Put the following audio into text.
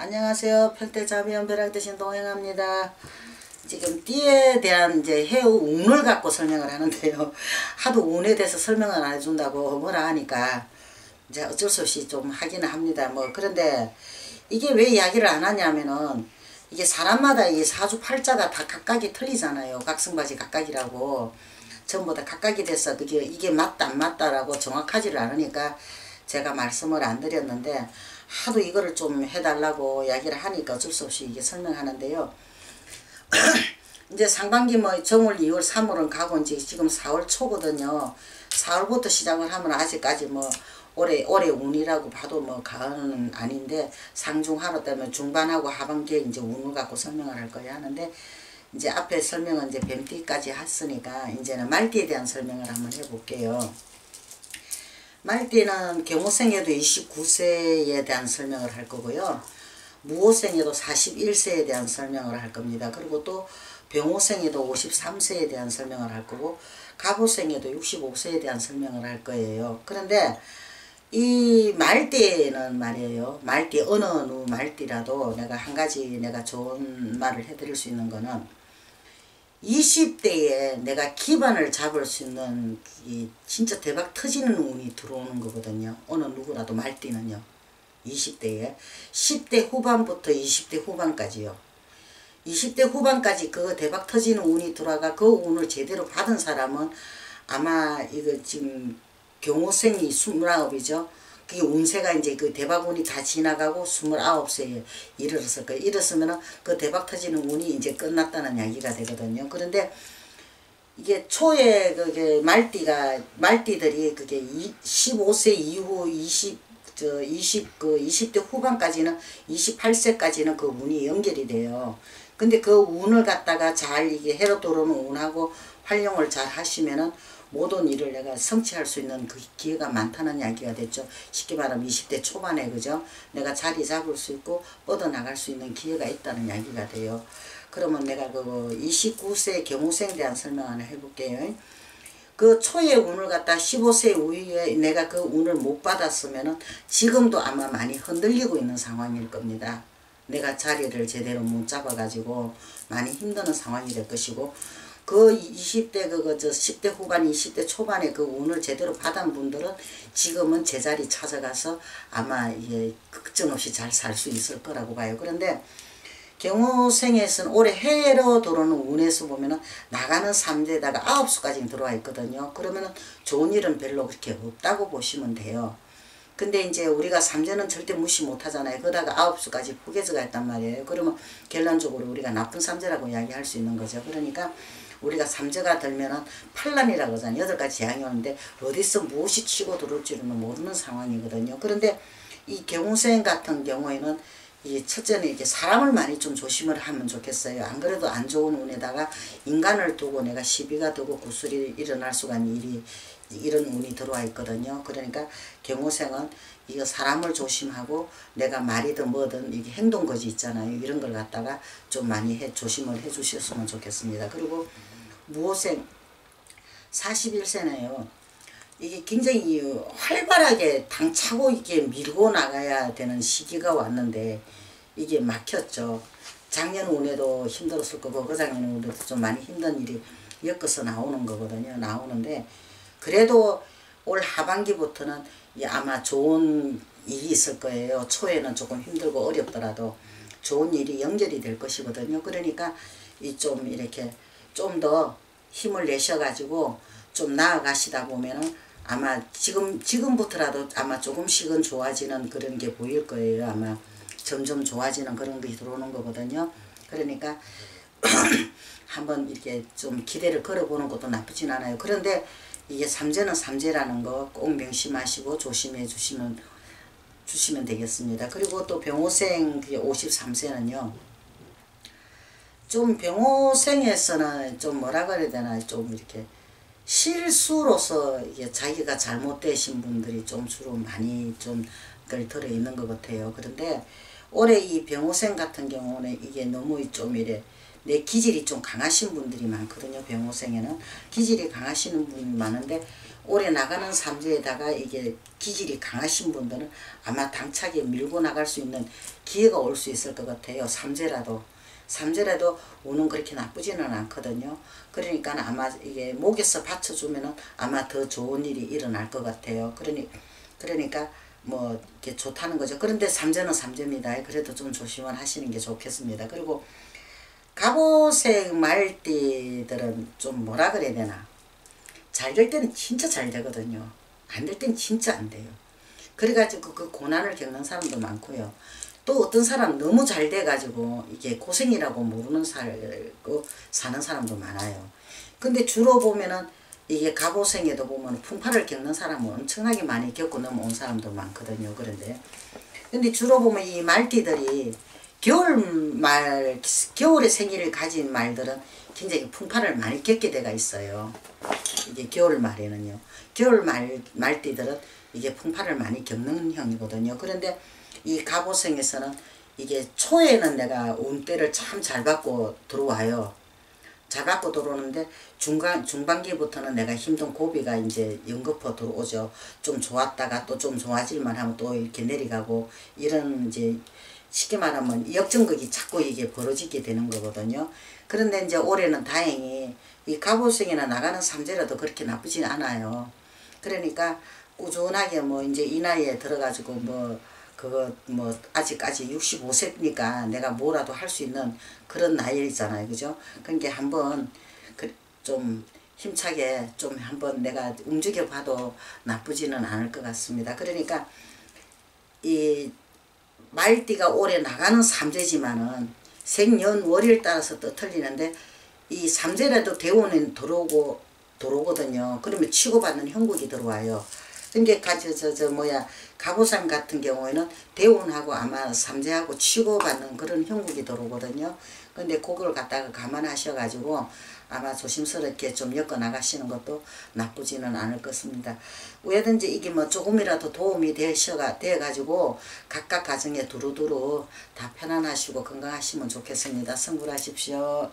안녕하세요. 편태자비연 벼락대신 동행합니다. 지금 띠에 대한 이제 해우 운을 갖고 설명을 하는데요. 하도 운에 대해서 설명을 안 해준다고 뭐라 하니까 이제 어쩔 수 없이 좀 하기는 합니다. 그런데 이게 왜 이야기를 안 하냐면은 이게 사람마다 이 사주팔자가 다 각각이 틀리잖아요. 각성바지 각각이라고. 전부 다 각각이 돼서 이게 맞다 안 맞다라고 정확하지를 않으니까 제가 말씀을 안 드렸는데 하도 이거를 좀 해달라고 이야기를 하니까 어쩔 수 없이 이게 설명하는데요. 이제 상반기 정월, 2월, 3월은 가고 이제 지금 4월 초거든요. 4월부터 시작을 하면 아직까지 올해 운이라고 봐도 가을은 아닌데 상중하루 때문에 중반하고 하반기에 이제 운을 갖고 설명을 할 거야 하는데 이제 앞에 설명은 이제 뱀띠까지 했으니까 이제는 말띠에 대한 설명을 한번 해볼게요. 말띠는 경호생에도 29세에 대한 설명을 할 거고요. 무호생에도 41세에 대한 설명을 할 겁니다. 그리고 또 병호생에도 53세에 대한 설명을 할 거고 갑호생에도 65세에 대한 설명을 할 거예요. 그런데 이 말띠에는 말이에요. 말띠 어느 말띠라도 내가 한 가지 내가 좋은 말을 해드릴 수 있는 거는 20대에 내가 기반을 잡을 수 있는 진짜 대박 터지는 운이 들어오는 거거든요. 어느 누구라도 말띠는요. 20대에 10대 후반부터 20대 후반까지요. 20대 후반까지 그 대박 터지는 운이 들어와가 그 운을 제대로 받은 사람은 아마 이거 지금 경호생이 29이죠. 그게 운세가 이제 그 대박운이 다 지나가고 29세에 이르렀을 거예요. 이랬으면은 그 대박 터지는 운이 이제 끝났다는 이야기가 되거든요. 그런데 이게 초에 그게 말띠들이 그게 15세 이후 20대 후반까지는 28세까지는 그 운이 연결이 돼요. 근데 그 운을 갖다가 잘 이게 해로 들어오는 운하고 활용을 잘 하시면은 모든 일을 내가 성취할 수 있는 그 기회가 많다는 이야기가 됐죠. 쉽게 말하면 20대 초반에 그죠? 내가 자리 잡을 수 있고 뻗어나갈 수 있는 기회가 있다는 이야기가 돼요. 그러면 내가 그 29세 경호생에 대한 설명 하나 해볼게요. 그 초의 운을 갖다 15세 이후에 내가 그 운을 못 받았으면은 지금도 아마 많이 흔들리고 있는 상황일 겁니다. 내가 자리를 제대로 못 잡아가지고 많이 힘드는 상황이 될 것이고 그 20대 10대 후반 20대 초반에 그 운을 제대로 받은 분들은 지금은 제자리 찾아가서 아마 이게 걱정 없이 잘 살 수 있을 거라고 봐요. 그런데 경호생에서는 올해 해로 들어오는 운에서 보면은 나가는 3대에다가 9수까지 들어와 있거든요. 그러면은 좋은 일은 별로 그렇게 없다고 보시면 돼요. 근데 이제 우리가 3대는 절대 무시 못 하잖아요. 그러다가 9수까지 포개져가 있단 말이에요. 그러면 결론적으로 우리가 나쁜 3대라고 이야기할 수 있는 거죠. 그러니까 우리가 3제가 들면은 팔란이라고 하잖아요. 8가지 재앙이 오는데 어디서 무엇이 치고 들어올지는 모르는 상황이거든요. 그런데 이 경호생 같은 경우에는 이 첫째는 이렇게 사람을 많이 좀 조심을 하면 좋겠어요. 안 그래도 안 좋은 운에다가 인간을 두고 내가 시비가 되고 구술이 일어날 수가 있는 이런 운이 들어와 있거든요. 그러니까 경호생은 이거 사람을 조심하고 내가 말이든 뭐든 이게 행동거지 있잖아요. 이런 걸 갖다가 좀 많이 조심을 해 주셨으면 좋겠습니다. 그리고 무호생 41세네요. 이게 굉장히 활발하게 당차고 이게 밀고 나가야 되는 시기가 왔는데 이게 막혔죠. 작년 운에도 힘들었을 거고 그 작년 운에도 좀 많이 힘든 일이 엮어서 나오는 거거든요. 나오는데 그래도 올 하반기부터는 아마 좋은 일이 있을 거예요. 초에는 조금 힘들고 어렵더라도 좋은 일이 연결이 될 것이거든요. 그러니까 좀 이렇게 좀 더 힘을 내셔가지고 좀 나아가시다 보면은 아마 지금부터라도 아마 조금씩은 좋아지는 그런 게 보일 거예요. 아마 점점 좋아지는 그런 게 들어오는 거거든요. 그러니까 한번 이렇게 좀 기대를 걸어보는 것도 나쁘진 않아요. 그런데 이게 3제는 3제라는 거 꼭 명심하시고 조심해 주시면 되겠습니다. 그리고 또 병호생 53세는요. 좀 병호생에서는 좀 뭐라 그래야 되나 좀 이렇게 실수로서 이게 자기가 잘못되신 분들이 좀 주로 많이 좀 들어 있는 것 같아요. 그런데 올해 이 병호생 같은 경우는 이게 너무 좀 이래 내 기질이 좀 강하신 분들이 많거든요. 병호생에는 기질이 강하시는 분이 많은데 올해 나가는 삼재에다가 이게 기질이 강하신 분들은 아마 당차게 밀고 나갈 수 있는 기회가 올 수 있을 것 같아요. 삼재라도 운은 그렇게 나쁘지는 않거든요. 그러니까 아마 이게 목에서 받쳐주면은 아마 더 좋은 일이 일어날 것 같아요. 그러니까 뭐 이렇게 좋다는 거죠. 그런데 삼재는 삼재입니다. 그래도 좀 조심을 하시는 게 좋겠습니다. 그리고 갑오색 말띠들은 좀 뭐라 그래야 되나, 잘 될 때는 진짜 잘 되거든요. 안 될 때는 진짜 안 돼요. 그래가지고 그 고난을 겪는 사람도 많고요. 또 어떤 사람 너무 잘 돼가지고 이게 고생이라고 모르는 살고 사는 사람도 많아요. 근데 주로 보면은 이게 갑오생에도 보면 풍파를 겪는 사람은 엄청나게 많이 겪고 넘어온 사람도 많거든요. 근데 주로 보면 이 말띠들이 겨울에 생일을 가진 말들은 굉장히 풍파를 많이 겪게 돼가 있어요. 이게 겨울 말에는요. 겨울 말띠들은 이게 풍파를 많이 겪는 형이거든요. 그런데 이 갑오생에서는 이게 초에는 내가 운때를 참 잘 받고 들어와요. 잘 받고 들어오는데 중반기부터는 내가 힘든 고비가 이제 연거푸 들어오죠. 좀 좋았다가 또 좀 좋아질만 하면 또 이렇게 내려가고, 이런 이제 쉽게 말하면 역전극이 자꾸 이게 벌어지게 되는 거거든요. 그런데 이제 올해는 다행히 이 갑오생이나 나가는 삼재라도 그렇게 나쁘진 않아요. 그러니까 꾸준하게 뭐 이제 이 나이에 들어가지고 뭐 아직까지 65세니까 내가 뭐라도 할 수 있는 그런 나이잖아요. 그죠? 그러니까 한번 좀 힘차게 좀 한번 내가 움직여 봐도 나쁘지는 않을 것 같습니다. 그러니까 이 말띠가 올해 나가는 삼재지만은 생년월일 따라서 또 틀리는데, 이 삼재라도 대운은 들어오거든요. 그러면 치고받는 형국이 들어와요. 그러니까 갑오상 같은 경우에는 대운하고 아마 삼재하고 치고받는 그런 형국이 들어오거든요. 근데 그걸 갖다가 감안하셔가지고 아마 조심스럽게 좀 엮어 나가시는 것도 나쁘지는 않을 것입니다. 왜든지 이게 뭐 조금이라도 도움이 돼가지고 각각 가정에 두루두루 다 편안하시고 건강하시면 좋겠습니다. 성불하십시오.